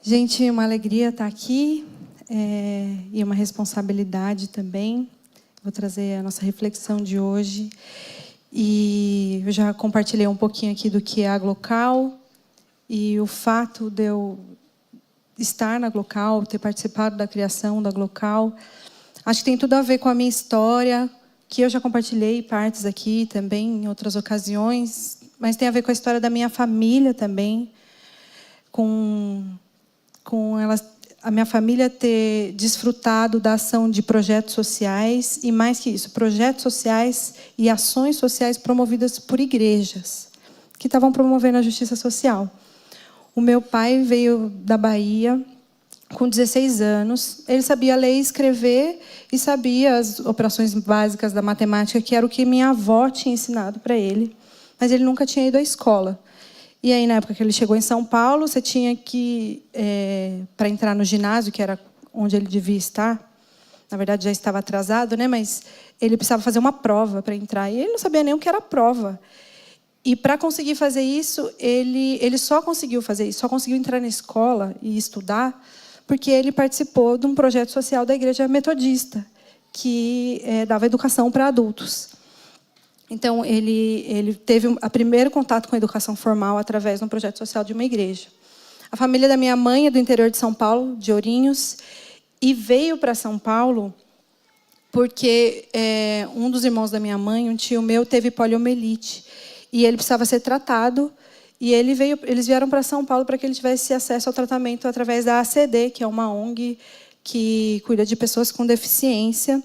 Gente, uma alegria estar aqui e uma responsabilidade também. Vou trazer a nossa reflexão de hoje. E eu já compartilhei um pouquinho aqui do que é a Glocal e o fato de eu estar na Glocal, ter participado da criação da Glocal. Acho que tem tudo a ver com a minha história, que eu já compartilhei partes aqui também em outras ocasiões, mas tem a ver com a história da minha família também, com a minha família ter desfrutado da ação de projetos sociais, e mais que isso, projetos sociais e ações sociais promovidas por igrejas, que estavam promovendo a justiça social. O meu pai veio da Bahia com 16 anos, ele sabia ler e escrever e sabia as operações básicas da matemática, que era o que minha avó tinha ensinado para ele, mas ele nunca tinha ido à escola. E aí, na época que ele chegou em São Paulo, você tinha que, para entrar no ginásio, que era onde ele devia estar, na verdade já estava atrasado, né? Mas ele precisava fazer uma prova para entrar, e ele não sabia nem o que era prova. E para conseguir fazer isso, ele só conseguiu fazer isso, só conseguiu entrar na escola e estudar, porque ele participou de um projeto social da Igreja Metodista, que dava educação para adultos. Então, ele teve o primeiro contato com a educação formal através de um projeto social de uma igreja. A família da minha mãe é do interior de São Paulo, de Ourinhos, e veio para São Paulo porque um dos irmãos da minha mãe, um tio meu, teve poliomielite. E ele precisava ser tratado, e eles vieram para São Paulo para que ele tivesse acesso ao tratamento através da ACD, que é uma ONG que cuida de pessoas com deficiência.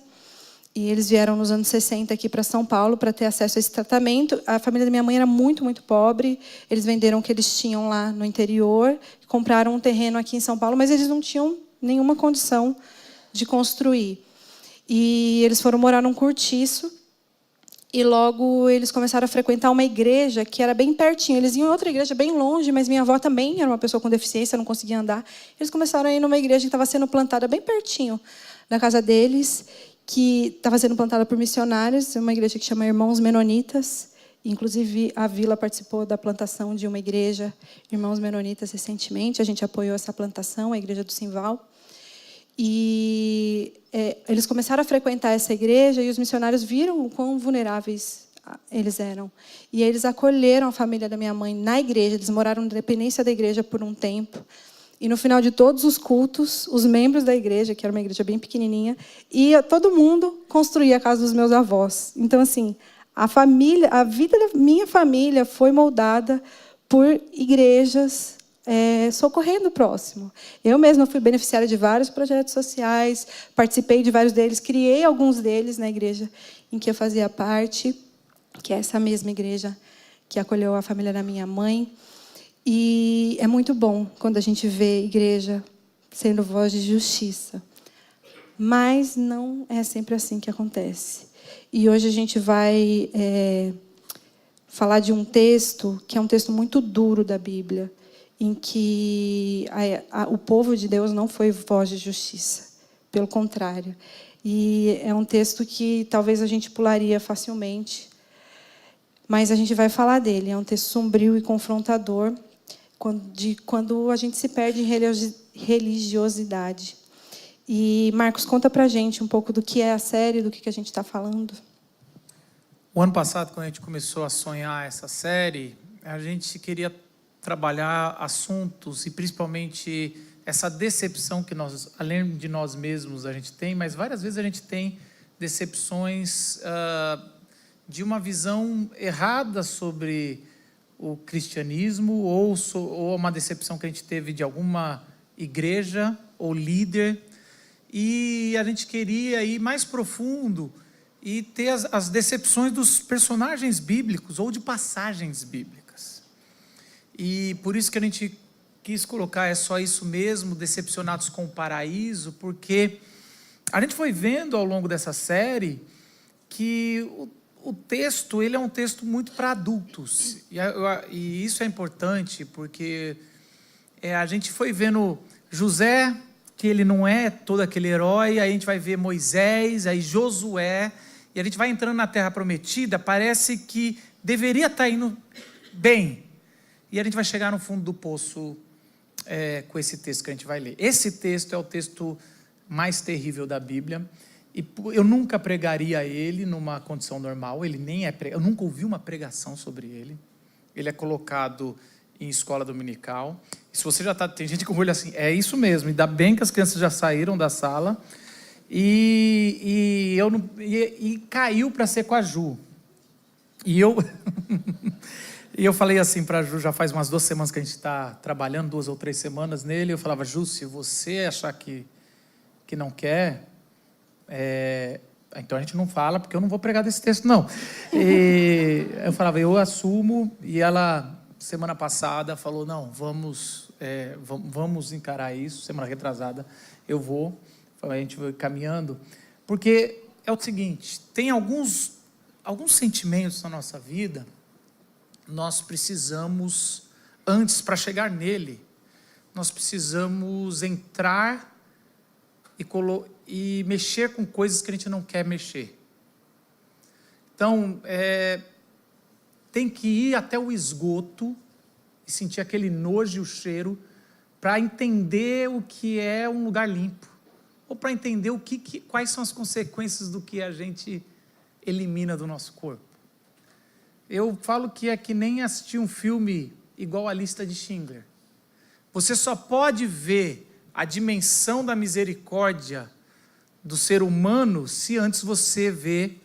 E eles vieram nos anos 60 aqui para São Paulo para ter acesso a esse tratamento. A família da minha mãe era muito, muito pobre. Eles venderam o que eles tinham lá no interior, compraram um terreno aqui em São Paulo, mas eles não tinham nenhuma condição de construir. E eles foram morar num cortiço, e logo eles começaram a frequentar uma igreja que era bem pertinho. Eles iam em outra igreja bem longe, mas minha avó também era uma pessoa com deficiência, não conseguia andar. Eles começaram a ir numa igreja que estava sendo plantada bem pertinho da casa deles, que estava sendo plantada por missionários, uma igreja que chama Irmãos Menonitas. Inclusive, a Vila participou da plantação de uma igreja, Irmãos Menonitas, recentemente. A gente apoiou essa plantação, a igreja do Simval. E eles começaram a frequentar essa igreja, e os missionários viram o quão vulneráveis eles eram. E eles acolheram a família da minha mãe na igreja, eles moraram na dependência da igreja por um tempo. E no final de todos os cultos, os membros da igreja, que era uma igreja bem pequenininha, todo mundo construía a casa dos meus avós. Então, assim, a vida da minha família foi moldada por igrejas socorrendo o próximo. Eu mesma fui beneficiária de vários projetos sociais, participei de vários deles, criei alguns deles na igreja em que eu fazia parte, que é essa mesma igreja que acolheu a família da minha mãe. E é muito bom quando a gente vê igreja sendo voz de justiça. Mas não é sempre assim que acontece. E hoje a gente vai falar de um texto que é um texto muito duro da Bíblia, em que o povo de Deus não foi voz de justiça. Pelo contrário. E é um texto que talvez a gente pularia facilmente, mas a gente vai falar dele. É um texto sombrio e confrontador, quando a gente se perde em religiosidade. E, Marcos, conta pra gente um pouco do que é a série, do que a gente está falando. O ano passado, quando a gente começou a sonhar essa série, a gente queria trabalhar assuntos, e principalmente essa decepção que nós, além de nós mesmos, a gente tem, mas várias vezes a gente tem decepções de uma visão errada sobre o cristianismo, ou uma decepção que a gente teve de alguma igreja ou líder, e a gente queria ir mais profundo e ter as decepções dos personagens bíblicos ou de passagens bíblicas. E por isso que a gente quis colocar "É só isso mesmo, decepcionados com o paraíso", porque a gente foi vendo ao longo dessa série que o texto, ele é um texto muito para adultos, e isso é importante, porque a gente foi vendo José, que ele não é todo aquele herói, aí a gente vai ver Moisés, aí Josué, e a gente vai entrando na Terra Prometida, parece que deveria estar indo bem, e a gente vai chegar no fundo do poço com esse texto que a gente vai ler. Esse texto é o texto mais terrível da Bíblia, e eu nunca pregaria ele numa condição normal, ele nem é eu nunca ouvi uma pregação sobre ele. Ele é colocado em escola dominical. E se você já está, tem gente com o olho assim, é isso mesmo, ainda bem que as crianças já saíram da sala, e caiu para ser com a Ju. E eu e eu falei assim para a Ju, já faz umas 2 semanas que a gente está trabalhando, 2 ou 3 semanas nele, eu falava, Ju, se você achar que não quer, então a gente não fala, porque eu não vou pregar desse texto, não. E eu falava, eu assumo, e ela, semana passada, falou, não, vamos encarar isso, semana retrasada, eu vou, a gente vai caminhando, porque é o seguinte, tem alguns sentimentos na nossa vida, nós precisamos, antes, para chegar nele, nós precisamos entrar e mexer com coisas que a gente não quer mexer. Então, tem que ir até o esgoto e sentir aquele nojo e o cheiro para entender o que é um lugar limpo, ou para entender quais são as consequências do que a gente elimina do nosso corpo. Eu falo que é que nem assistir um filme igual A Lista de Schindler. Você só pode ver a dimensão da misericórdia do ser humano se antes você vê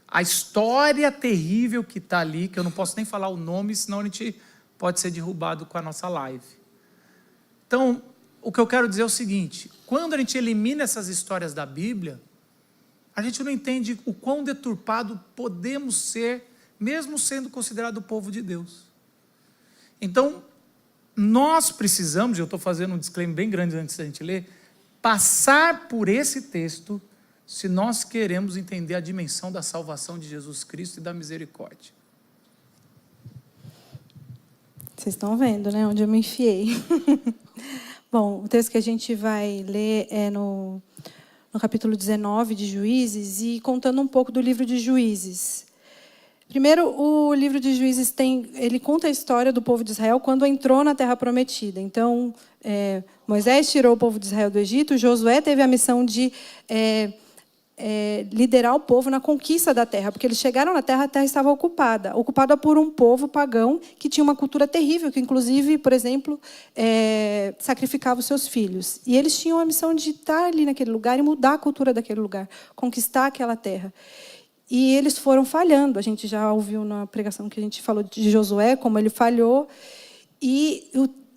a história terrível que está ali, que eu não posso nem falar o nome, senão a gente pode ser derrubado com a nossa live. Então, o que eu quero dizer é o seguinte, quando a gente elimina essas histórias da Bíblia, a gente não entende o quão deturpado podemos ser, mesmo sendo considerado o povo de Deus. Então, nós precisamos, eu estou fazendo um disclaimer bem grande antes da gente ler, passar por esse texto, se nós queremos entender a dimensão da salvação de Jesus Cristo e da misericórdia. Vocês estão vendo, né, onde eu me enfiei. Bom, o texto que a gente vai ler é no capítulo 19 de Juízes, e contando um pouco do livro de Juízes. Primeiro, o livro de Juízes ele conta a história do povo de Israel quando entrou na Terra Prometida. Então, Moisés tirou o povo de Israel do Egito, Josué teve a missão de liderar o povo na conquista da terra, porque eles chegaram na terra, a terra estava ocupada por um povo pagão que tinha uma cultura terrível, que inclusive, por exemplo, sacrificava os seus filhos. E eles tinham a missão de estar ali naquele lugar e mudar a cultura daquele lugar, conquistar aquela terra. E eles foram falhando. A gente já ouviu na pregação que a gente falou de Josué, como ele falhou. E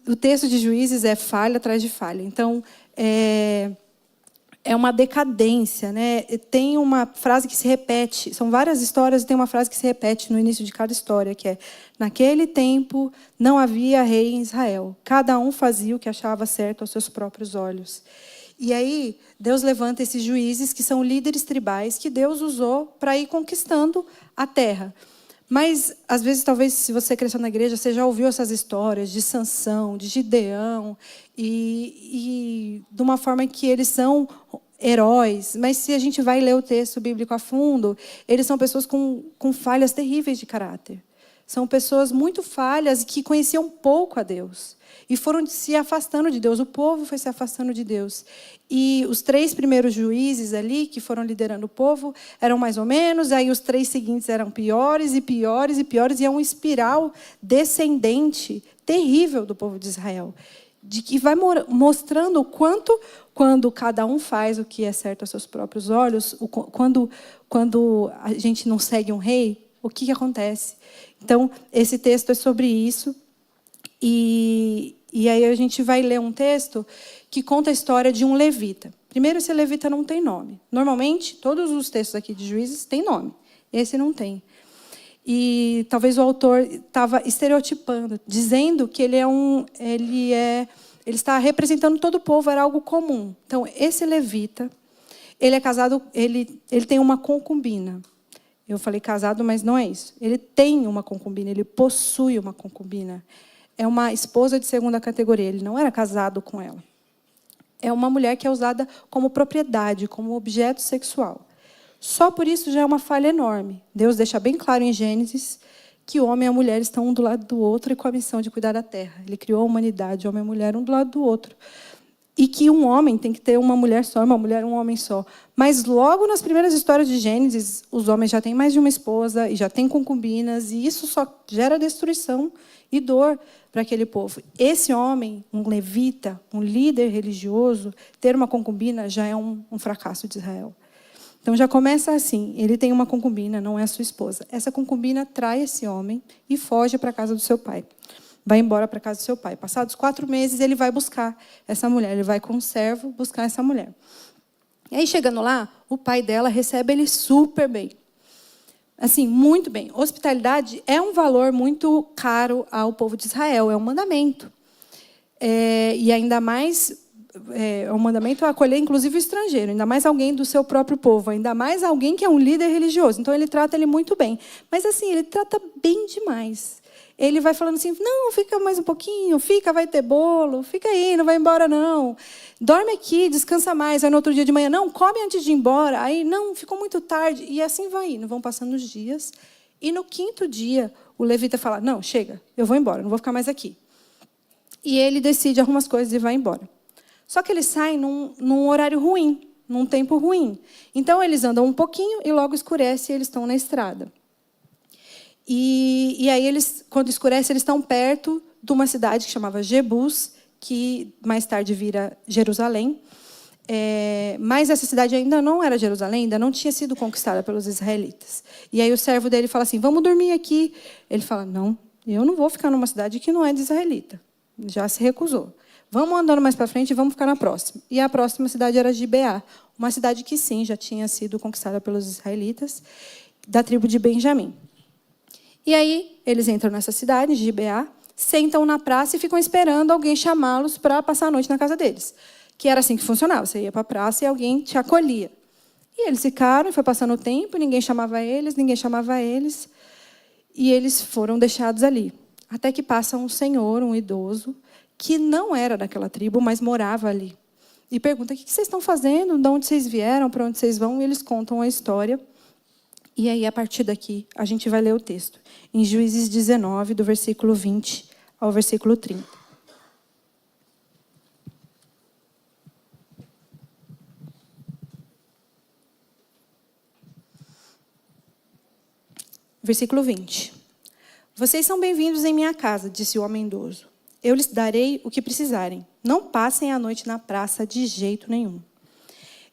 o texto de Juízes é falha atrás de falha. Então, é uma decadência, né? Tem uma frase que se repete. São várias histórias e tem uma frase que se repete no início de cada história, que é: naquele tempo não havia rei em Israel. Cada um fazia o que achava certo aos seus próprios olhos. E aí, Deus levanta esses juízes, que são líderes tribais, que Deus usou para ir conquistando a terra. Mas, às vezes, talvez, se você cresceu na igreja, você já ouviu essas histórias de Sansão, de Gideão, e de uma forma que eles são heróis. Mas, se a gente vai ler o texto bíblico a fundo, eles são pessoas com falhas terríveis de caráter. São pessoas muito falhas que conheciam pouco a Deus. E foram se afastando de Deus. O povo foi se afastando de Deus. E os 3 primeiros juízes ali, que foram liderando o povo, eram mais ou menos. Aí os 3 seguintes eram piores e piores e piores. E é uma espiral descendente terrível do povo de Israel. De que vai mostrando o quanto, quando cada um faz o que é certo aos seus próprios olhos, quando a gente não segue um rei, o que acontece? Então, esse texto é sobre isso. E aí a gente vai ler um texto que conta a história de um levita. Primeiro, esse levita não tem nome. Normalmente, todos os textos aqui de Juízes têm nome. Esse não tem. E talvez o autor estava estereotipando, dizendo que ele está representando todo o povo, era algo comum. Então, esse levita, ele é casado, ele tem uma concubina. Eu falei casado, mas não é isso. Ele tem uma concubina, ele possui uma concubina. É uma esposa de segunda categoria, ele não era casado com ela. É uma mulher que é usada como propriedade, como objeto sexual. Só por isso já é uma falha enorme. Deus deixa bem claro em Gênesis que o homem e a mulher estão um do lado do outro e com a missão de cuidar da terra. Ele criou a humanidade, homem e mulher, um do lado do outro. E que um homem tem que ter uma mulher só, uma mulher um homem só. Mas logo nas primeiras histórias de Gênesis, os homens já têm mais de uma esposa e já têm concubinas, e isso só gera destruição e dor para aquele povo. Esse homem, um levita, um líder religioso, ter uma concubina já é um fracasso de Israel. Então já começa assim, ele tem uma concubina, não é a sua esposa. Essa concubina trai esse homem e foge para a casa do seu pai. Vai embora para a casa do seu pai. Passados 4 meses, ele vai buscar essa mulher. Ele vai com um servo buscar essa mulher. E aí, chegando lá, o pai dela recebe ele super bem. Assim, muito bem. Hospitalidade é um valor muito caro ao povo de Israel. É um mandamento. E ainda mais, é um mandamento a acolher, inclusive, o estrangeiro. Ainda mais alguém do seu próprio povo. Ainda mais alguém que é um líder religioso. Então, ele trata ele muito bem. Mas, assim, ele trata bem demais. Ele vai falando assim, não, fica mais um pouquinho, fica, vai ter bolo, fica aí, não vai embora não. Dorme aqui, descansa mais. Aí no outro dia de manhã, não, come antes de ir embora. Aí, não, ficou muito tarde. E assim vai indo, vão passando os dias. E no 5º dia, o levita fala, não, chega, eu vou embora, não vou ficar mais aqui. E ele decide, arruma as coisas e vai embora. Só que ele sai num horário ruim, num tempo ruim. Então, eles andam um pouquinho e logo escurece e eles estão na estrada. E aí, quando escurece, eles estão perto de uma cidade que chamava Jebus, que mais tarde vira Jerusalém. Mas essa cidade ainda não era Jerusalém, ainda não tinha sido conquistada pelos israelitas. E aí o servo dele fala assim, vamos dormir aqui. Ele fala, não, eu não vou ficar numa cidade que não é de israelita. Já se recusou. Vamos andando mais para frente e vamos ficar na próxima. E a próxima cidade era Gibeá, uma cidade que, sim, já tinha sido conquistada pelos israelitas, da tribo de Benjamim. E aí, eles entram nessa cidade, de Gibeá, sentam na praça e ficam esperando alguém chamá-los para passar a noite na casa deles. Que era assim que funcionava. Você ia para a praça e alguém te acolhia. E eles ficaram, foi passando o tempo, ninguém chamava eles. E eles foram deixados ali. Até que passa um senhor, um idoso, que não era daquela tribo, mas morava ali. E pergunta, o que vocês estão fazendo? De onde vocês vieram? Para onde vocês vão? E eles contam a história. E aí, a partir daqui, a gente vai ler o texto. Em Juízes 19, do versículo 20 ao versículo 30. Versículo 20. Vocês são bem-vindos em minha casa, disse o homem idoso. Eu lhes darei o que precisarem. Não passem a noite na praça de jeito nenhum.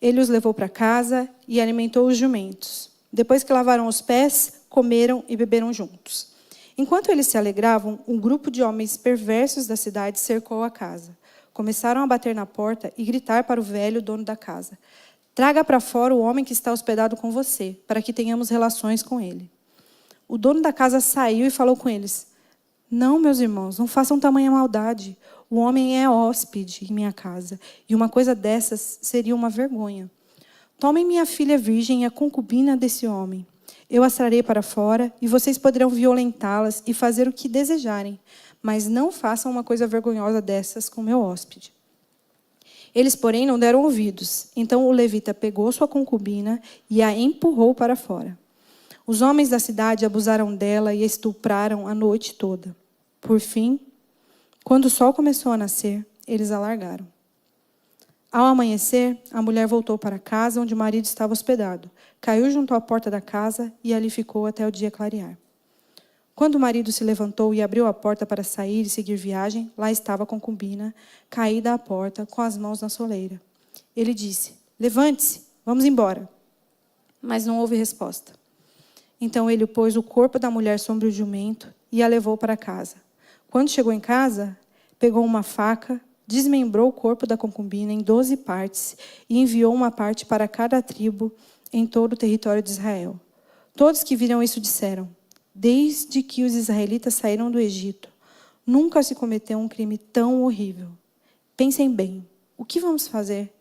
Ele os levou para casa e alimentou os jumentos. Depois que lavaram os pés, comeram e beberam juntos. Enquanto eles se alegravam, um grupo de homens perversos da cidade cercou a casa. Começaram a bater na porta e gritar para o velho dono da casa. Traga para fora o homem que está hospedado com você, para que tenhamos relações com ele. O dono da casa saiu e falou com eles. Não, meus irmãos, não façam tamanha maldade. O homem é hóspede em minha casa, e uma coisa dessas seria uma vergonha. Tomem minha filha virgem e a concubina desse homem. Eu as trarei para fora, e vocês poderão violentá-las e fazer o que desejarem, mas não façam uma coisa vergonhosa dessas com meu hóspede. Eles, porém, não deram ouvidos. Então o levita pegou sua concubina e a empurrou para fora. Os homens da cidade abusaram dela e a estupraram a noite toda. Por fim, quando o sol começou a nascer, eles a largaram. Ao amanhecer, a mulher voltou para a casa onde o marido estava hospedado. Caiu junto à porta da casa e ali ficou até o dia clarear. Quando o marido se levantou e abriu a porta para sair e seguir viagem, lá estava a concubina, caída à porta, com as mãos na soleira. Ele disse, levante-se, vamos embora. Mas não houve resposta. Então ele pôs o corpo da mulher sobre o jumento e a levou para casa. Quando chegou em casa, pegou uma faca, desmembrou o corpo da concubina em 12 partes e enviou uma parte para cada tribo em todo o território de Israel. Todos que viram isso disseram, desde que os israelitas saíram do Egito, nunca se cometeu um crime tão horrível. Pensem bem, o que vamos fazer?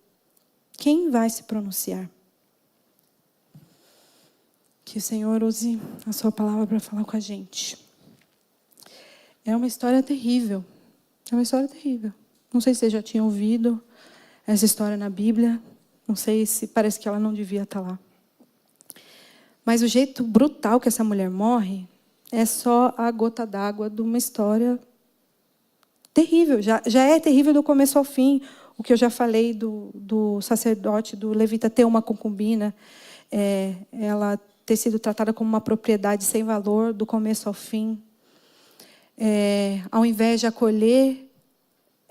Quem vai se pronunciar? Que o Senhor use a sua palavra para falar com a gente. É uma história terrível. É uma história terrível. Não sei se vocês já tinham ouvido essa história na Bíblia. Não sei se parece que ela não devia estar lá. Mas o jeito brutal que essa mulher morre é só a gota d'água de uma história terrível. Já é terrível do começo ao fim. O que eu já falei do sacerdote, do levita, ter uma concubina, ela ter sido tratada como uma propriedade sem valor, do começo ao fim. Ao invés de acolher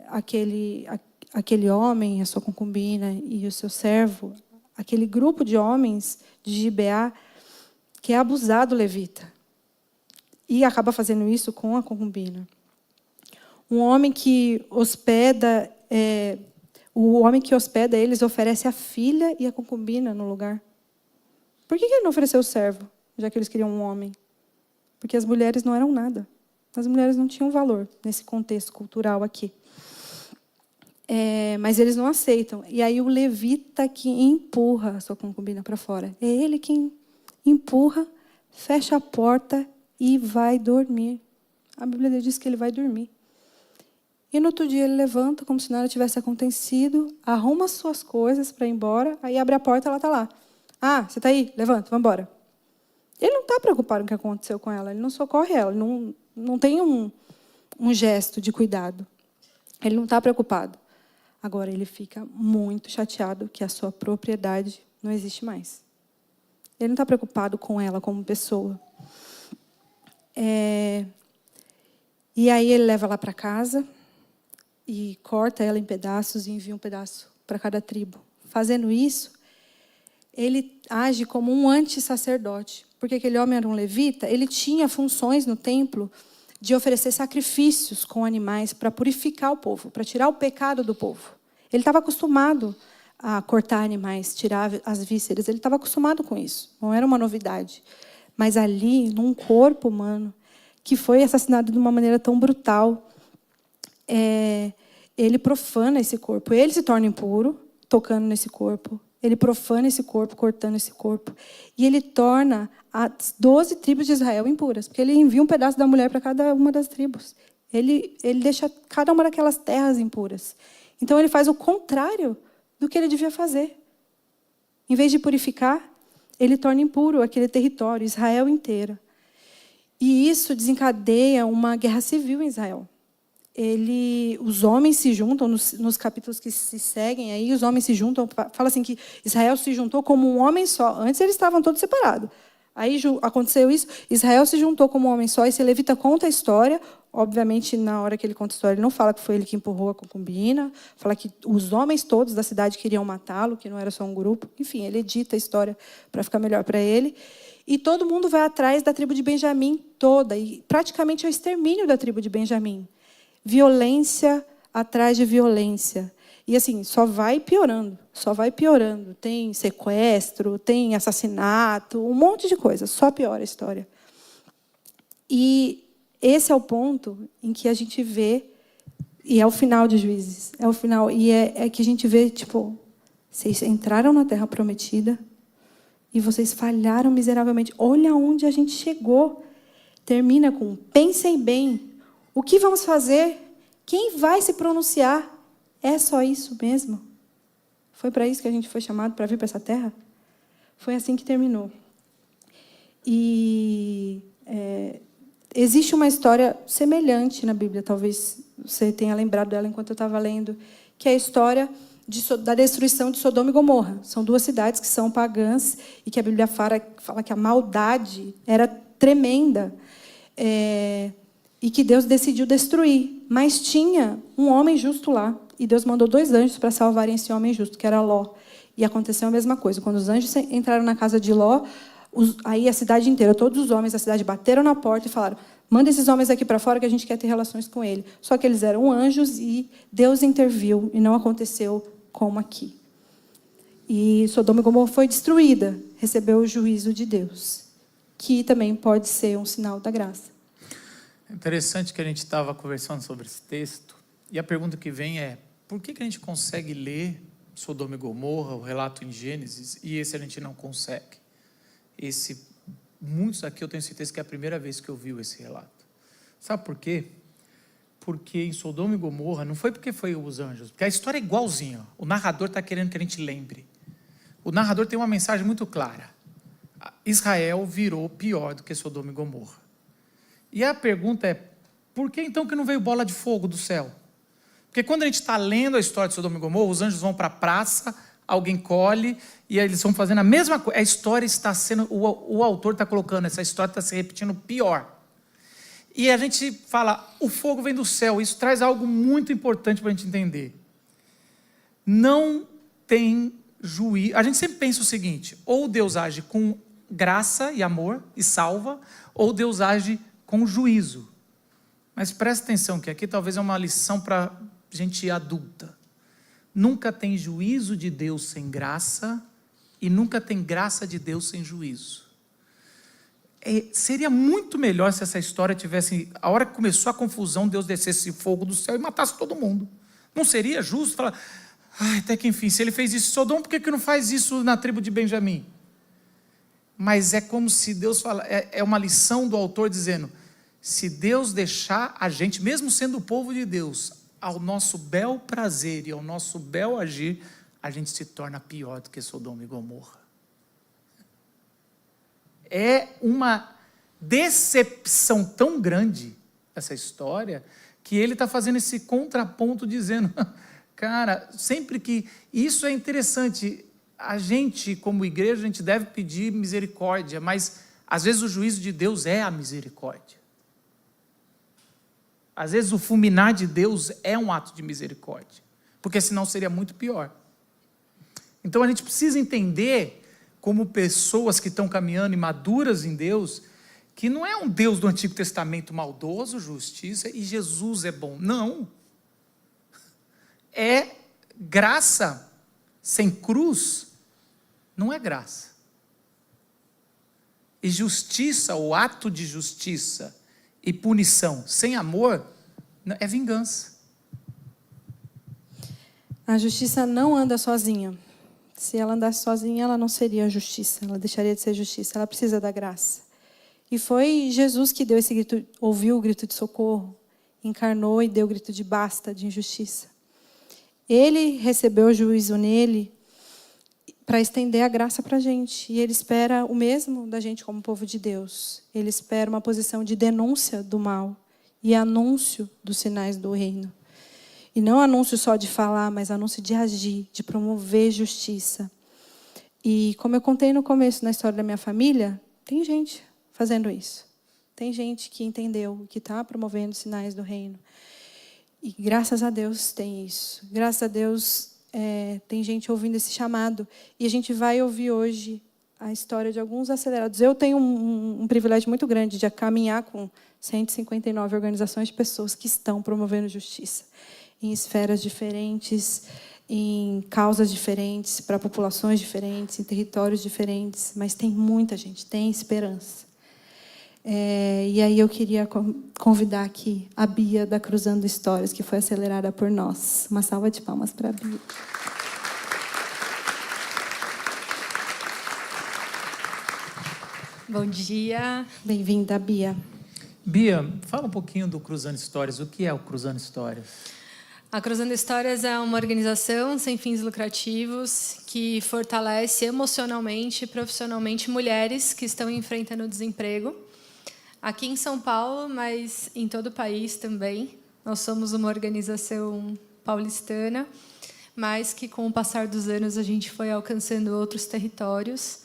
aquele homem, a sua concubina e o seu servo, aquele grupo de homens de Gibeá, que é abusar do levita. E acaba fazendo isso com a concubina. Um homem que hospeda... o homem que hospeda eles oferece a filha e a concubina no lugar. Por que ele não ofereceu o servo, já que eles queriam um homem? Porque as mulheres não eram nada. As mulheres não tinham valor nesse contexto cultural aqui. Mas eles não aceitam. E aí o levita que empurra a sua concubina para fora. É ele quem empurra, fecha a porta e vai dormir. A Bíblia diz que ele vai dormir. E no outro dia ele levanta, como se nada tivesse acontecido, arruma as suas coisas para ir embora, aí abre a porta e ela está lá. Ah, você está aí? Levanta, vamos embora. Ele não está preocupado com o que aconteceu com ela, ele não socorre ela, ele não tem um gesto de cuidado. Ele não está preocupado. Agora, ele fica muito chateado que a sua propriedade não existe mais. Ele não está preocupado com ela como pessoa. E aí ele leva ela para casa e corta ela em pedaços e envia um pedaço para cada tribo. Fazendo isso, ele age como um antissacerdote, porque aquele homem era um levita, ele tinha funções no templo de oferecer sacrifícios com animais para purificar o povo, para tirar o pecado do povo. Ele estava acostumado a cortar animais, tirar as vísceras, ele estava acostumado com isso, não era uma novidade. Mas ali, num corpo humano, que foi assassinado de uma maneira tão brutal, ele profana esse corpo. Ele se torna impuro, tocando nesse corpo. Ele profana esse corpo, cortando esse corpo. E ele torna as 12 tribos de Israel impuras, porque ele envia um pedaço da mulher para cada uma das tribos. Ele deixa cada uma daquelas terras impuras. Então, ele faz o contrário do que ele devia fazer. Em vez de purificar, ele torna impuro aquele território, Israel inteiro. E isso desencadeia uma guerra civil em Israel. Os homens se juntam, nos capítulos que se seguem, aí os homens se juntam, fala assim que Israel se juntou como um homem só. Antes eles estavam todos separados. Aí aconteceu isso, Israel se juntou como um homem só, esse levita conta a história. Obviamente, na hora que ele conta a história, ele não fala que foi ele que empurrou a concubina, fala que os homens todos da cidade queriam matá-lo, que não era só um grupo. Enfim, ele edita a história para ficar melhor para ele. E todo mundo vai atrás da tribo de Benjamim toda, e praticamente é o extermínio da tribo de Benjamim. Violência atrás de violência. E assim, só vai piorando, só vai piorando. Tem sequestro, tem assassinato, um monte de coisa, só piora a história. E esse é o ponto em que a gente vê, e é o final de Juízes, é o final, e é que a gente vê, tipo, vocês entraram na Terra Prometida e vocês falharam miseravelmente. Olha onde a gente chegou. Termina com, pensem bem, o que vamos fazer? Quem vai se pronunciar? É só isso mesmo? Foi para isso que a gente foi chamado, para vir para essa terra? Foi assim que terminou. E existe uma história semelhante na Bíblia, talvez você tenha lembrado dela enquanto eu estava lendo, que é a história da destruição de Sodoma e Gomorra. São duas cidades que são pagãs e que a Bíblia fala que a maldade era tremenda. E que Deus decidiu destruir. Mas tinha um homem justo lá. E Deus mandou 2 anjos para salvarem esse homem justo, que era Ló. E aconteceu a mesma coisa. Quando os anjos entraram na casa de Ló, aí a cidade inteira, todos os homens da cidade bateram na porta e falaram, manda esses homens aqui para fora que a gente quer ter relações com ele. Só que eles eram anjos e Deus interviu e não aconteceu como aqui. E Sodoma e Gomorra foi destruída, recebeu o juízo de Deus, que também pode ser um sinal da graça. É interessante que a gente estava conversando sobre esse texto, e a pergunta que vem é, por que a gente consegue ler Sodoma e Gomorra, o relato em Gênesis, e esse a gente não consegue? Muitos aqui eu tenho certeza que é a primeira vez que ouviu esse relato. Sabe por quê? Porque em Sodoma e Gomorra, não foi porque foi os anjos, porque a história é igualzinha. O narrador está querendo que a gente lembre. O narrador tem uma mensagem muito clara. Israel virou pior do que Sodoma e Gomorra. E a pergunta é, por que então que não veio bola de fogo do céu? Porque quando a gente está lendo a história de Sodoma e Gomorra, os anjos vão para a praça, alguém colhe, e aí eles vão fazendo a mesma coisa. A história está sendo, o autor está colocando, essa história está se repetindo pior. E a gente fala, o fogo vem do céu. Isso traz algo muito importante para a gente entender. Não tem juízo. A gente sempre pensa o seguinte, ou Deus age com graça e amor e salva, ou Deus age com juízo. Mas presta atenção que aqui talvez é uma lição para gente adulta. Nunca tem juízo de Deus sem graça e nunca tem graça de Deus sem juízo. Seria muito melhor se essa história tivesse... A hora que começou a confusão, Deus descesse fogo do céu e matasse todo mundo. Não seria justo falar... até que enfim, se ele fez isso em Sodoma, por que não faz isso na tribo de Benjamim? Mas é como se Deus fala... É uma lição do autor dizendo... Se Deus deixar a gente, mesmo sendo o povo de Deus, ao nosso bel prazer e ao nosso bel agir, a gente se torna pior do que Sodoma e Gomorra. É uma decepção tão grande essa história, que ele está fazendo esse contraponto dizendo, cara, sempre que... Isso é interessante, a gente como igreja, a gente deve pedir misericórdia, mas às vezes o juízo de Deus é a misericórdia. Às vezes o fulminar de Deus é um ato de misericórdia, porque senão seria muito pior. Então a gente precisa entender, como pessoas que estão caminhando e maduras em Deus, que não é um Deus do Antigo Testamento maldoso, justiça, e Jesus é bom. Não. É graça sem cruz, não é graça. E justiça, o ato de justiça e punição sem amor, é vingança. A justiça não anda sozinha. Se ela andasse sozinha, ela não seria justiça, ela deixaria de ser justiça, ela precisa da graça. E foi Jesus que deu esse grito, ouviu o grito de socorro, encarnou e deu o grito de basta, de injustiça. Ele recebeu o juízo nele para estender a graça para a gente. E ele espera o mesmo da gente como povo de Deus. Ele espera uma posição de denúncia do mal e anúncio dos sinais do reino. E não anúncio só de falar, mas anúncio de agir, de promover justiça. E como eu contei no começo, na história da minha família, tem gente fazendo isso. Tem gente que entendeu, que está promovendo sinais do reino. E graças a Deus tem isso. Graças a Deus tem gente ouvindo esse chamado. E a gente vai ouvir hoje a história de alguns acelerados. Eu tenho um privilégio muito grande de caminhar com 159 organizações de pessoas que estão promovendo justiça em esferas diferentes, em causas diferentes, para populações diferentes, em territórios diferentes, mas tem muita gente, tem esperança. E aí eu queria convidar aqui a Bia da Cruzando Histórias, que foi acelerada por nós. Uma salva de palmas para a Bia. Bom dia. Bem-vinda, Bia. Bia, fala um pouquinho do Cruzando Histórias. O que é o Cruzando Histórias? A Cruzando Histórias é uma organização sem fins lucrativos que fortalece emocionalmente e profissionalmente mulheres que estão enfrentando o desemprego. Aqui em São Paulo, mas em todo o país também. Nós somos uma organização paulistana, mas que com o passar dos anos a gente foi alcançando outros territórios.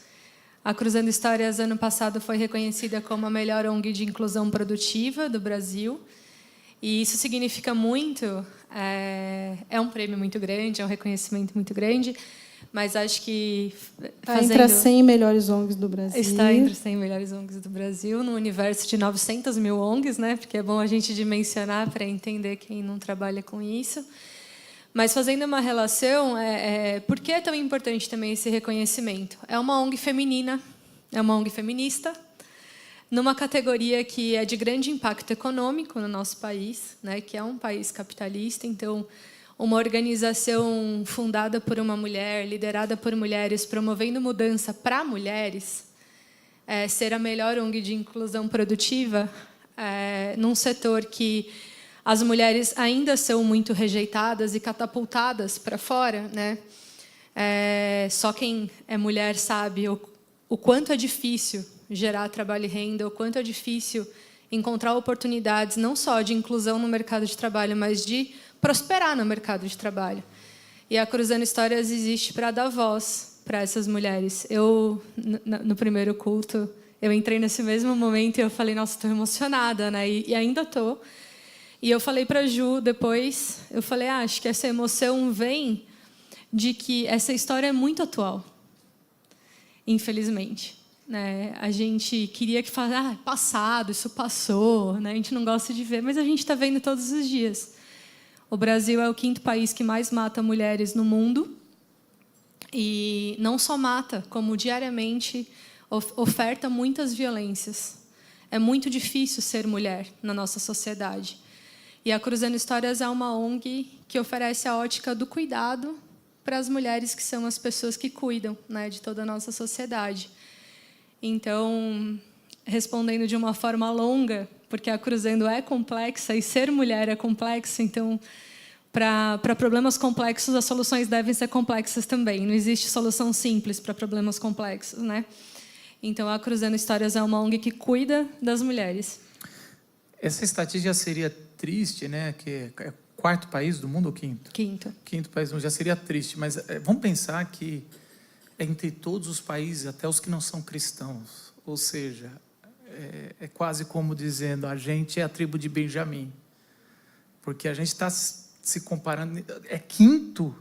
A Cruzando Histórias, ano passado, foi reconhecida como a melhor ONG de inclusão produtiva do Brasil. E isso significa muito, é um prêmio muito grande, é um reconhecimento muito grande, mas acho que... Está entre as 100 melhores ONGs do Brasil. Está entre as 100 melhores ONGs do Brasil, no universo de 900 mil ONGs, né? Porque é bom a gente dimensionar para entender quem não trabalha com isso. Mas fazendo uma relação, por que é tão importante também esse reconhecimento? É uma ONG feminina, é uma ONG feminista, numa categoria que é de grande impacto econômico no nosso país, né, que é um país capitalista. Então, uma organização fundada por uma mulher, liderada por mulheres, promovendo mudança para mulheres, ser a melhor ONG de inclusão produtiva, num setor que as mulheres ainda são muito rejeitadas e catapultadas para fora, né? Só quem é mulher sabe o quanto é difícil gerar trabalho e renda, o quanto é difícil encontrar oportunidades não só de inclusão no mercado de trabalho, mas de prosperar no mercado de trabalho. E a Cruzando Histórias existe para dar voz para essas mulheres. Eu, no primeiro culto, eu entrei nesse mesmo momento e eu falei, nossa, estou emocionada, né? E ainda estou. E eu falei para a Ju depois, eu falei, acho que essa emoção vem de que essa história é muito atual, infelizmente. Né? A gente queria que falasse, passado, isso passou, né? A gente não gosta de ver, mas a gente está vendo todos os dias. O Brasil é o 5º país que mais mata mulheres no mundo, e não só mata, como diariamente oferta muitas violências. É muito difícil ser mulher na nossa sociedade. E a Cruzando Histórias é uma ONG que oferece a ótica do cuidado para as mulheres que são as pessoas que cuidam, né, de toda a nossa sociedade. Então, respondendo de uma forma longa, porque a Cruzando é complexa e ser mulher é complexo, então, para problemas complexos, as soluções devem ser complexas também. Não existe solução simples para problemas complexos, né? Então, a Cruzando Histórias é uma ONG que cuida das mulheres. Essa estatística seria triste, né? Que é o 4º país do mundo ou 5º? 5º. 5º país do mundo, já seria triste, mas vamos pensar que entre todos os países, até os que não são cristãos, ou seja, é quase como dizendo, a gente é a tribo de Benjamim, porque a gente está se comparando, é 5º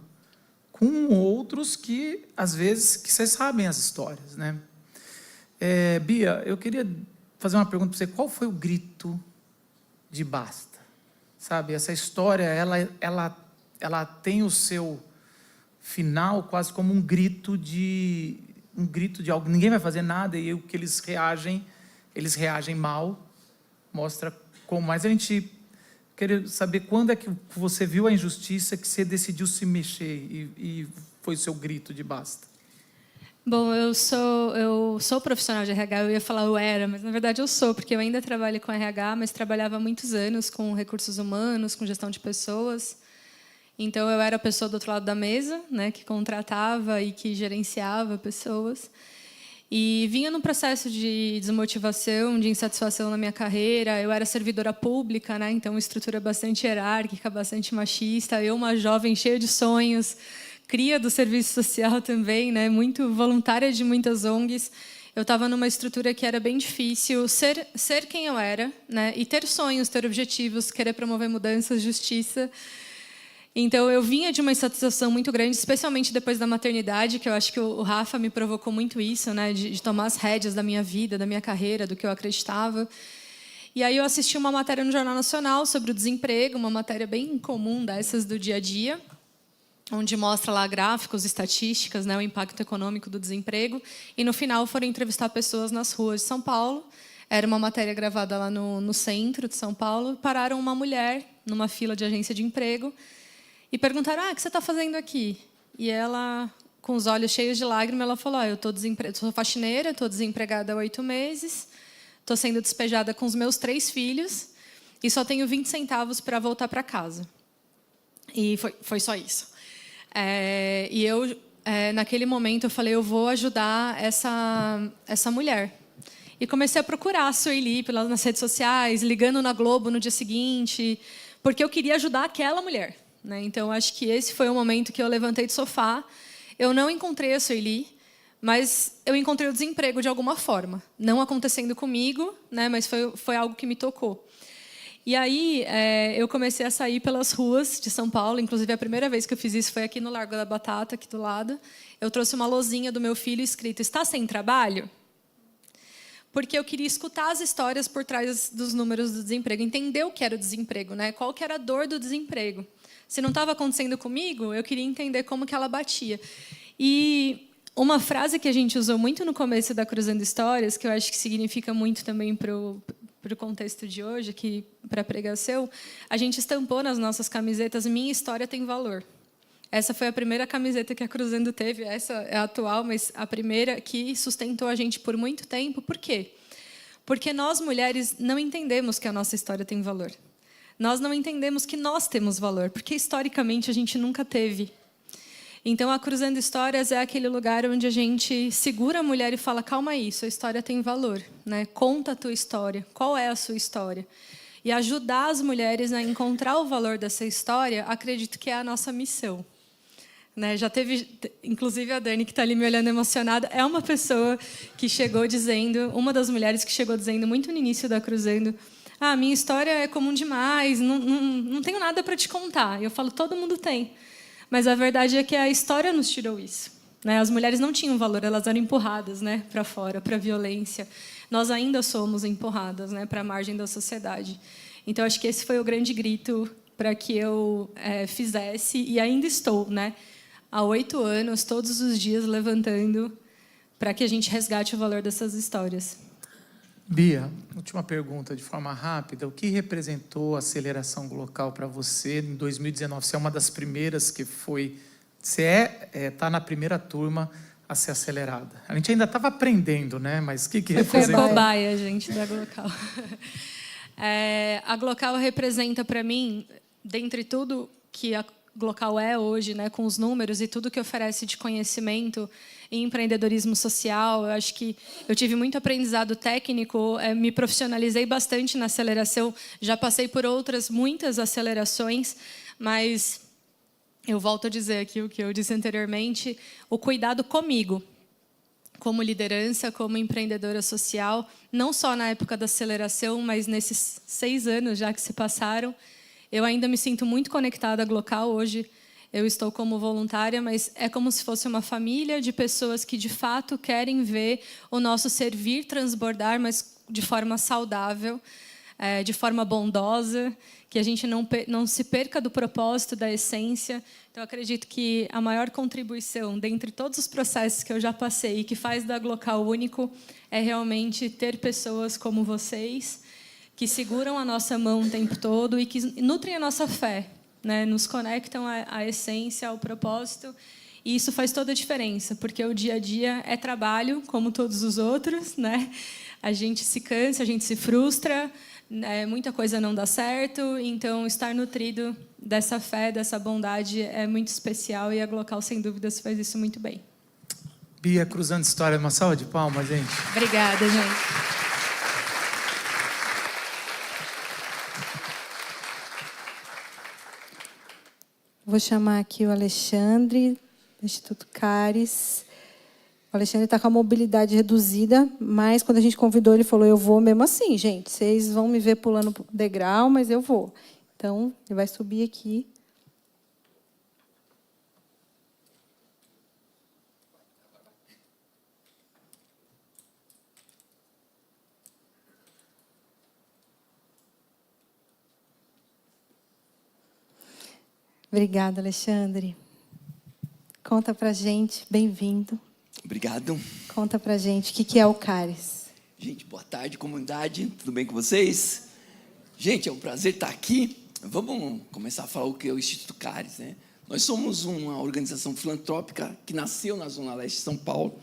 com outros que, às vezes, que vocês sabem as histórias, né? Bia, eu queria fazer uma pergunta para você, qual foi o grito de basta? Sabe, essa história, ela tem o seu final quase como um grito de algo, ninguém vai fazer nada, e o que eles reagem mal, mostra como. Mas a gente queria saber quando é que você viu a injustiça que você decidiu se mexer e foi o seu grito de basta. Bom, eu sou profissional de RH, eu ia falar eu era, mas na verdade eu sou, porque eu ainda trabalho com RH, mas trabalhava há muitos anos com recursos humanos, com gestão de pessoas. Então, eu era a pessoa do outro lado da mesa, né, que contratava e que gerenciava pessoas. E vinha num processo de desmotivação, de insatisfação na minha carreira. Eu era servidora pública, né, então, uma estrutura bastante hierárquica, bastante machista. Eu, uma jovem cheia de sonhos, cria do serviço social também, né, muito voluntária de muitas ONGs. Eu estava numa estrutura que era bem difícil ser quem eu era, né, e ter sonhos, ter objetivos, querer promover mudanças, justiça. Então, eu vinha de uma insatisfação muito grande, especialmente depois da maternidade, que eu acho que o Rafa me provocou muito isso, né, de tomar as rédeas da minha vida, da minha carreira, do que eu acreditava. E aí eu assisti uma matéria no Jornal Nacional sobre o desemprego, uma matéria bem comum dessas do dia a dia, onde mostra lá gráficos, estatísticas, né, o impacto econômico do desemprego. E, no final, foram entrevistar pessoas nas ruas de São Paulo. Era uma matéria gravada lá no centro de São Paulo. Pararam uma mulher numa fila de agência de emprego e perguntaram, o que você está fazendo aqui? E ela, com os olhos cheios de lágrimas, ela falou, eu sou faxineira, estou desempregada há 8 meses, estou sendo despejada com os meus 3 filhos e só tenho 20 centavos para voltar para casa. E foi só isso. E eu, naquele momento, eu falei, eu vou ajudar essa mulher. E comecei a procurar a Sueli nas redes sociais, ligando na Globo no dia seguinte, porque eu queria ajudar aquela mulher. Né? Então, acho que esse foi o momento que eu levantei do sofá. Eu não encontrei a Sueli, mas eu encontrei o desemprego de alguma forma. Não acontecendo comigo, né? Mas foi algo que me tocou. E aí, eu comecei a sair pelas ruas de São Paulo. Inclusive, a primeira vez que eu fiz isso foi aqui no Largo da Batata, aqui do lado. Eu trouxe uma lousinha do meu filho escrito, está sem trabalho? Porque eu queria escutar as histórias por trás dos números do desemprego, entender o que era o desemprego, né? Qual que era a dor do desemprego. Se não estava acontecendo comigo, eu queria entender como que ela batia. E uma frase que a gente usou muito no começo da Cruzando Histórias, que eu acho que significa muito também para o contexto de hoje, aqui para a pregação, a gente estampou nas nossas camisetas, minha história tem valor. Essa foi a primeira camiseta que a Cruzando teve, essa é a atual, mas a primeira que sustentou a gente por muito tempo. Por quê? Porque nós, mulheres, não entendemos que a nossa história tem valor. Nós não entendemos que nós temos valor, porque historicamente a gente nunca teve. Então, a Cruzando Histórias é aquele lugar onde a gente segura a mulher e fala, calma aí, sua história tem valor, né? Conta a tua história, qual é a sua história? E ajudar as mulheres a encontrar o valor dessa história, acredito que é a nossa missão. Né? Já teve, inclusive a Dani, que está ali me olhando emocionada, é uma pessoa que chegou dizendo, uma das mulheres que chegou dizendo muito no início da Cruzando, minha história é comum demais, não tenho nada para te contar. E eu falo, todo mundo tem. Mas a verdade é que a história nos tirou isso. Né? As mulheres não tinham valor, elas eram empurradas, né, para fora, para a violência. Nós ainda somos empurradas, né, para a margem da sociedade. Então, acho que esse foi o grande grito para que eu fizesse, e ainda estou, né, há 8 anos, todos os dias, levantando para que a gente resgate o valor dessas histórias. Bia, última pergunta, de forma rápida. O que representou a aceleração local para você em 2019? Você é uma das primeiras que foi... Você está na primeira turma a ser acelerada. A gente ainda estava aprendendo, né? Mas o que representou? Foi cobaia, gente, da Glocal. A Glocal representa para mim, dentre tudo que a Glocal é hoje, né, com os números e tudo que oferece de conhecimento em empreendedorismo social, eu acho que eu tive muito aprendizado técnico, me profissionalizei bastante na aceleração, já passei por muitas acelerações, mas eu volto a dizer aqui o que eu disse anteriormente, o cuidado comigo, como liderança, como empreendedora social, não só na época da aceleração, mas nesses 6 anos já que se passaram. Eu ainda me sinto muito conectada à Glocal hoje. Eu estou como voluntária, mas é como se fosse uma família de pessoas que, de fato, querem ver o nosso servir transbordar, mas de forma saudável, de forma bondosa, que a gente não se perca do propósito, da essência. Então, acredito que a maior contribuição, dentre todos os processos que eu já passei e que faz da Glocal único, é realmente ter pessoas como vocês, que seguram a nossa mão o tempo todo e que nutrem a nossa fé, né? Nos conectam à essência, ao propósito. E isso faz toda a diferença, porque o dia a dia é trabalho, como todos os outros, né? A gente se cansa, a gente se frustra, muita coisa não dá certo. Então, estar nutrido dessa fé, dessa bondade é muito especial e a Glocal, sem dúvidas, faz isso muito bem. Bia, Cruzando História, uma salva de palmas, gente. Obrigada, gente. Vou chamar aqui o Alexandre, do Instituto Caris. O Alexandre está com a mobilidade reduzida, mas quando a gente convidou, ele falou, eu vou mesmo assim, gente. Vocês vão me ver pulando degrau, mas eu vou. Então, ele vai subir aqui. Obrigada, Alexandre. Conta pra gente, bem-vindo. Obrigado. Conta pra gente o que é o Caris. Gente, boa tarde, comunidade. Tudo bem com vocês? Gente, é um prazer estar aqui. Vamos começar a falar o que é o Instituto Caris, né? Nós somos uma organização filantrópica que nasceu na Zona Leste de São Paulo,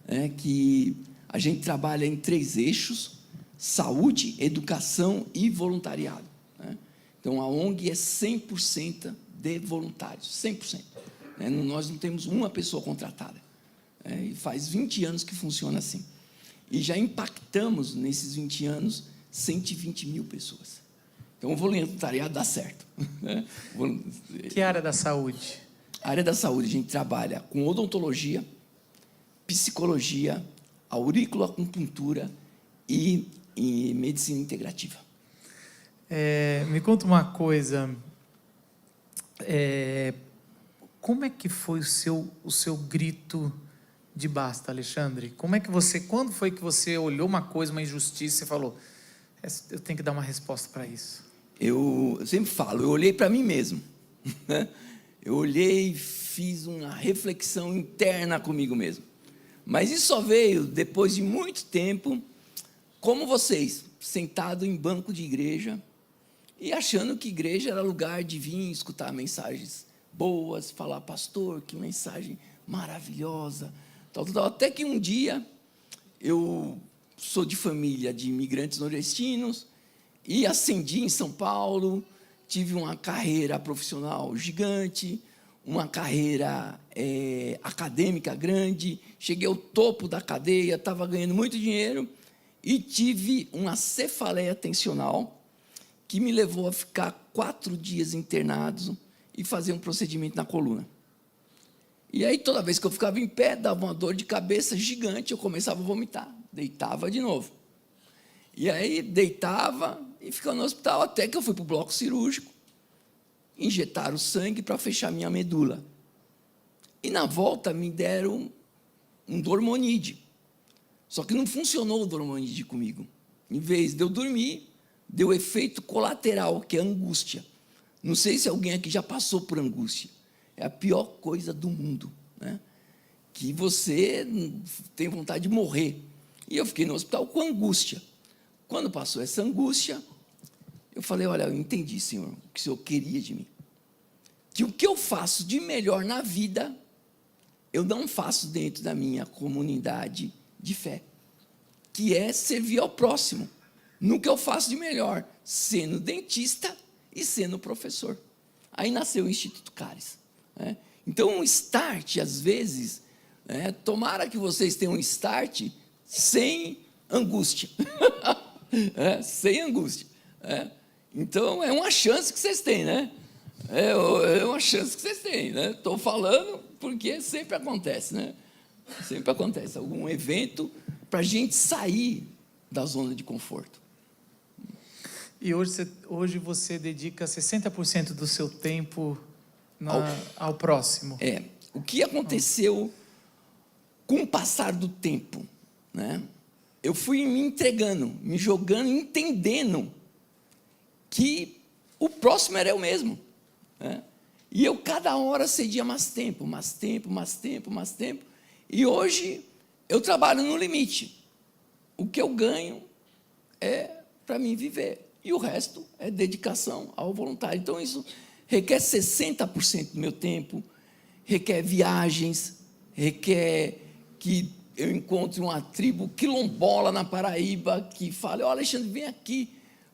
né, que a gente trabalha em 3 eixos: saúde, educação e voluntariado. Né? Então, a ONG é 100% de voluntários, 100%. Né? Nós não temos uma pessoa contratada. E faz 20 anos que funciona assim. E já impactamos, nesses 20 anos, 120 mil pessoas. Então, o voluntariado dá certo. Né? Que área da saúde? A área da saúde, a gente trabalha com odontologia, psicologia, auriculoacupuntura e medicina integrativa. Me conta uma coisa. Como é que foi o seu grito de basta, Alexandre? Quando foi que você olhou uma coisa, uma injustiça, e falou, eu tenho que dar uma resposta para isso? Eu sempre falo, eu olhei para mim mesmo. Né? Eu olhei e fiz uma reflexão interna comigo mesmo. Mas isso só veio depois de muito tempo, como vocês, sentado em banco de igreja e achando que igreja era lugar de vir escutar mensagens boas, falar, pastor, que mensagem maravilhosa, tal. Até que um dia, eu sou de família de imigrantes nordestinos e ascendi em São Paulo, tive uma carreira profissional gigante, uma carreira acadêmica grande, cheguei ao topo da cadeia, estava ganhando muito dinheiro e tive uma cefaleia tensional que me levou a ficar 4 dias internado e fazer um procedimento na coluna. E aí, toda vez que eu ficava em pé, dava uma dor de cabeça gigante, eu começava a vomitar, deitava de novo. E aí, deitava e ficava no hospital, até que eu fui para o bloco cirúrgico, injetaram sangue para fechar minha medula. E na volta me deram um dormonide. Só que não funcionou o dormonide comigo. Em vez de eu dormir, deu efeito colateral, que é angústia. Não sei se alguém aqui já passou por angústia. É a pior coisa do mundo, né? Que você tem vontade de morrer. E eu fiquei no hospital com angústia. Quando passou essa angústia, eu falei, olha, eu entendi, Senhor, o que o Senhor queria de mim. Que o que eu faço de melhor na vida, eu não faço dentro da minha comunidade de fé, que é servir ao próximo, no que eu faço de melhor, sendo dentista e sendo professor. Aí nasceu o Instituto Caris. Né? Então, um start, às vezes, tomara que vocês tenham um start sem angústia. Sem angústia. Então, é uma chance que vocês têm, né? É uma chance que vocês têm, né? Estou falando porque sempre acontece, né? Sempre acontece algum evento para a gente sair da zona de conforto. E hoje você dedica 60% do seu tempo ao próximo. O que aconteceu com o passar do tempo, né? Eu fui me entregando, me jogando, entendendo que o próximo era eu mesmo, né? E eu cada hora cedia mais tempo, e hoje eu trabalho no limite. O que eu ganho é para mim viver, e o resto é dedicação ao voluntário. Então, isso requer 60% do meu tempo, requer viagens, requer que eu encontre uma tribo quilombola na Paraíba que fale, Alexandre, vem aqui,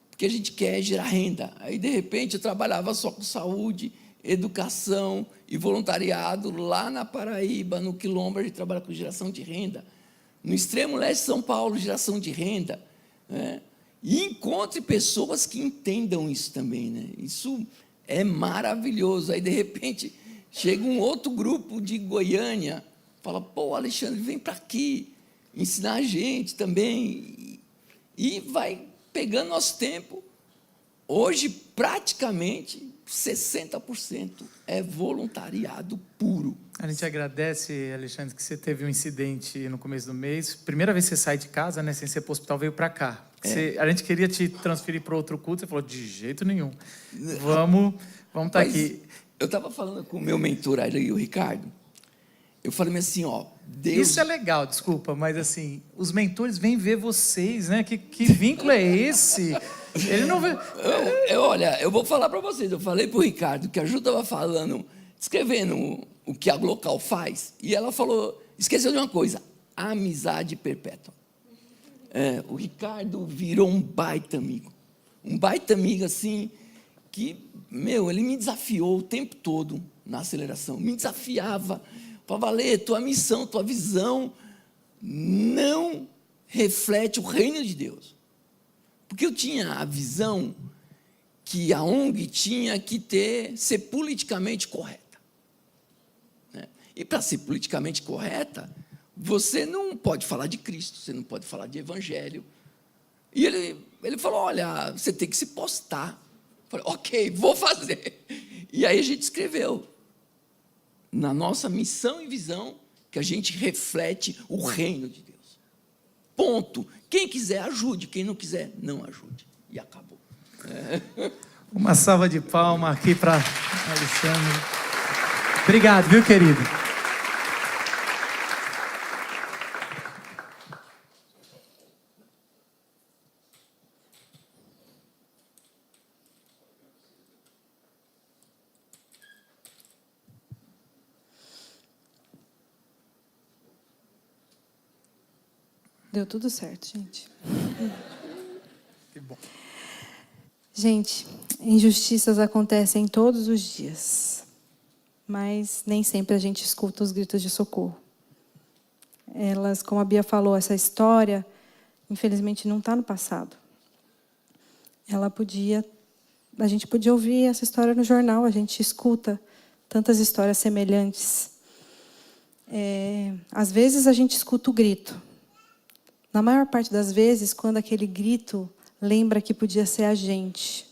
porque a gente quer gerar renda. Aí, de repente, eu trabalhava só com saúde, educação e voluntariado lá na Paraíba, no quilombo, a gente trabalha com geração de renda. No extremo leste de São Paulo, geração de renda, né? E encontre pessoas que entendam isso também, né? Isso é maravilhoso. Aí, de repente, chega um outro grupo de Goiânia, fala, pô, Alexandre, vem para aqui, ensinar a gente também. E vai pegando nosso tempo. Hoje, praticamente, 60% é voluntariado puro. A gente agradece, Alexandre, que você teve um incidente no começo do mês. Primeira vez que você sai de casa, né, sem ser para o hospital, veio para cá. A gente queria te transferir para outro culto, você falou, de jeito nenhum. Vamos estar aqui. Eu estava falando com o meu mentor ali, o Ricardo. Eu falei assim, Deus... Isso é legal, desculpa, mas assim, os mentores vêm ver vocês, né? Que vínculo é esse? Ele não vê... Olha, eu vou falar para vocês, eu falei para o Ricardo, que a Ju estava falando, escrevendo o que a Glocal faz, e ela falou, esqueceu de uma coisa, a amizade perpétua. O Ricardo virou um baita amigo, assim, que, ele me desafiou o tempo todo na aceleração, me desafiava, falava, Valê, tua missão, tua visão não reflete o reino de Deus. Porque eu tinha a visão que a ONG tinha que ser politicamente correta. Né? E para ser politicamente correta, você não pode falar de Cristo, você não pode falar de Evangelho. E ele falou, olha, você tem que se postar. Eu falei, ok, vou fazer. E aí a gente escreveu, na nossa missão e visão, que a gente reflete o reino de Deus. Ponto. Quem quiser, ajude. Quem não quiser, não ajude. E acabou. Uma salva de palmas aqui para Alexandre. Obrigado, viu, querido? Deu tudo certo, gente. Que bom. Gente, injustiças acontecem todos os dias. mas nem sempre a gente escuta os gritos de socorro. Elas, como a Bia falou, essa história, infelizmente, não está no passado. A gente podia ouvir essa história no jornal, a gente escuta tantas histórias semelhantes. Às vezes a gente escuta o grito. Na maior parte das vezes, quando aquele grito lembra que podia ser a gente.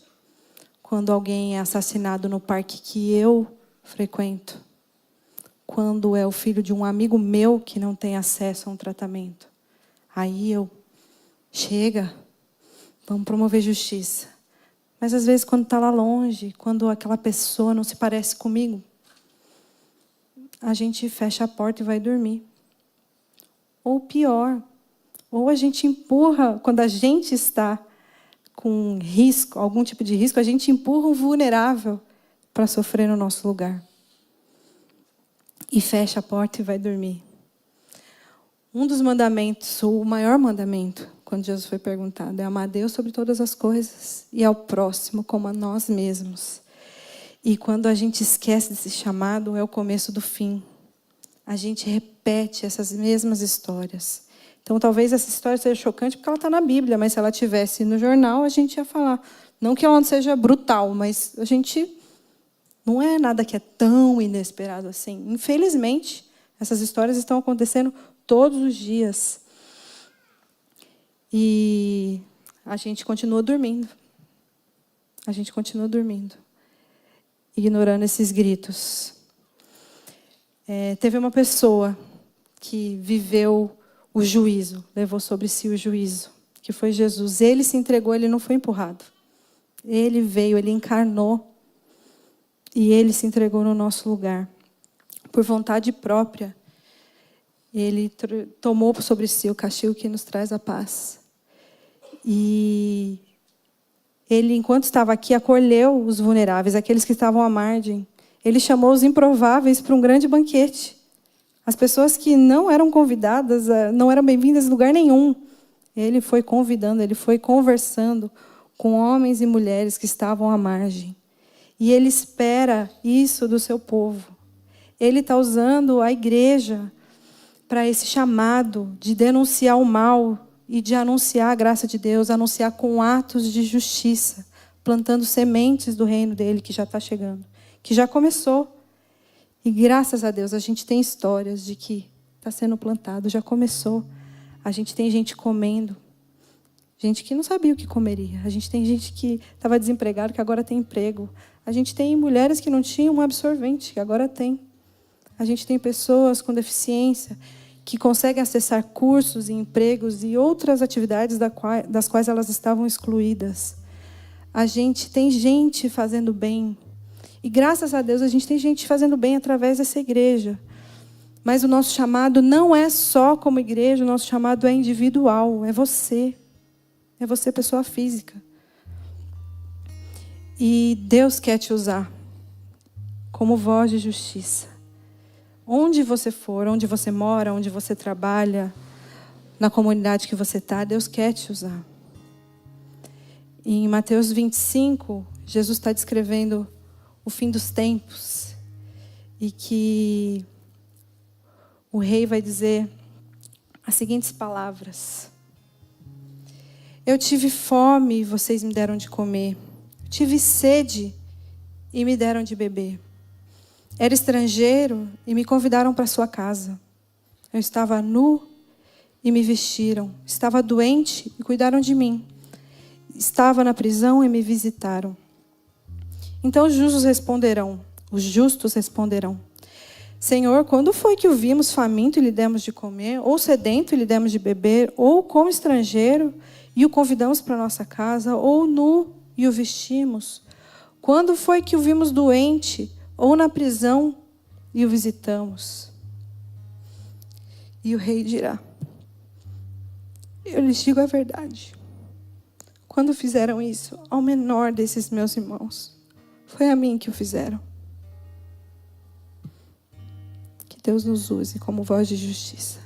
Quando alguém é assassinado no parque que eu frequento. Quando é o filho de um amigo meu que não tem acesso a um tratamento. Aí chega, vamos promover justiça. Mas às vezes quando está lá longe, quando aquela pessoa não se parece comigo, a gente fecha a porta e vai dormir. Ou pior, ou a gente empurra, quando a gente está com risco, algum tipo de risco, a gente empurra um vulnerável para sofrer no nosso lugar. E fecha a porta e vai dormir. Um dos mandamentos, ou o maior mandamento, quando Jesus foi perguntado, é amar a Deus sobre todas as coisas e ao próximo como a nós mesmos. E quando a gente esquece desse chamado, é o começo do fim. A gente repete essas mesmas histórias. Então, talvez essa história seja chocante porque ela está na Bíblia, mas se ela estivesse no jornal, a gente ia falar. Não que ela não seja brutal, mas a gente não é nada que é tão inesperado assim. Infelizmente, essas histórias estão acontecendo todos os dias. E a gente continua dormindo. A gente continua dormindo. Ignorando esses gritos. Teve uma pessoa que viveu o juízo, levou sobre si o juízo, que foi Jesus. Ele se entregou, ele não foi empurrado. Ele veio, ele encarnou. E ele se entregou no nosso lugar. Por vontade própria, ele tomou sobre si o castigo que nos traz a paz. E ele, enquanto estava aqui, acolheu os vulneráveis, aqueles que estavam à margem. Ele chamou os improváveis para um grande banquete. As pessoas que não eram convidadas, não eram bem-vindas em lugar nenhum. Ele foi convidando, ele foi conversando com homens e mulheres que estavam à margem. E ele espera isso do seu povo. Ele está usando a igreja para esse chamado de denunciar o mal e de anunciar a graça de Deus, anunciar com atos de justiça, plantando sementes do reino dele que já está chegando, que já começou. E graças a Deus a gente tem histórias de que está sendo plantado, já começou. A gente tem gente comendo, gente que não sabia o que comeria. A gente tem gente que estava desempregado, que agora tem emprego. A gente tem mulheres que não tinham um absorvente, que agora tem. A gente tem pessoas com deficiência que conseguem acessar cursos e empregos e outras atividades das quais elas estavam excluídas. A gente tem gente fazendo bem. E graças a Deus a gente tem gente fazendo bem através dessa igreja. Mas o nosso chamado não é só como igreja, o nosso chamado é individual, é você. É você, pessoa física. E Deus quer te usar como voz de justiça. Onde você for, onde você mora, onde você trabalha, na comunidade que você está, Deus quer te usar. Em Mateus 25, Jesus está descrevendo o fim dos tempos. E que o rei vai dizer as seguintes palavras. Eu tive fome e vocês me deram de comer. Tive sede e me deram de beber. Era estrangeiro e me convidaram para sua casa. Eu estava nu e me vestiram. Estava doente e cuidaram de mim. Estava na prisão e me visitaram. Então os justos responderão. Senhor, quando foi que o vimos faminto e lhe demos de comer? Ou sedento e lhe demos de beber? Ou como estrangeiro e o convidamos para nossa casa? Ou nu e o vestimos? Quando foi que o vimos doente ou na prisão e o visitamos? E o rei dirá, eu lhes digo a verdade. Quando fizeram isso ao menor desses meus irmãos, foi a mim que o fizeram. Que Deus nos use como voz de justiça.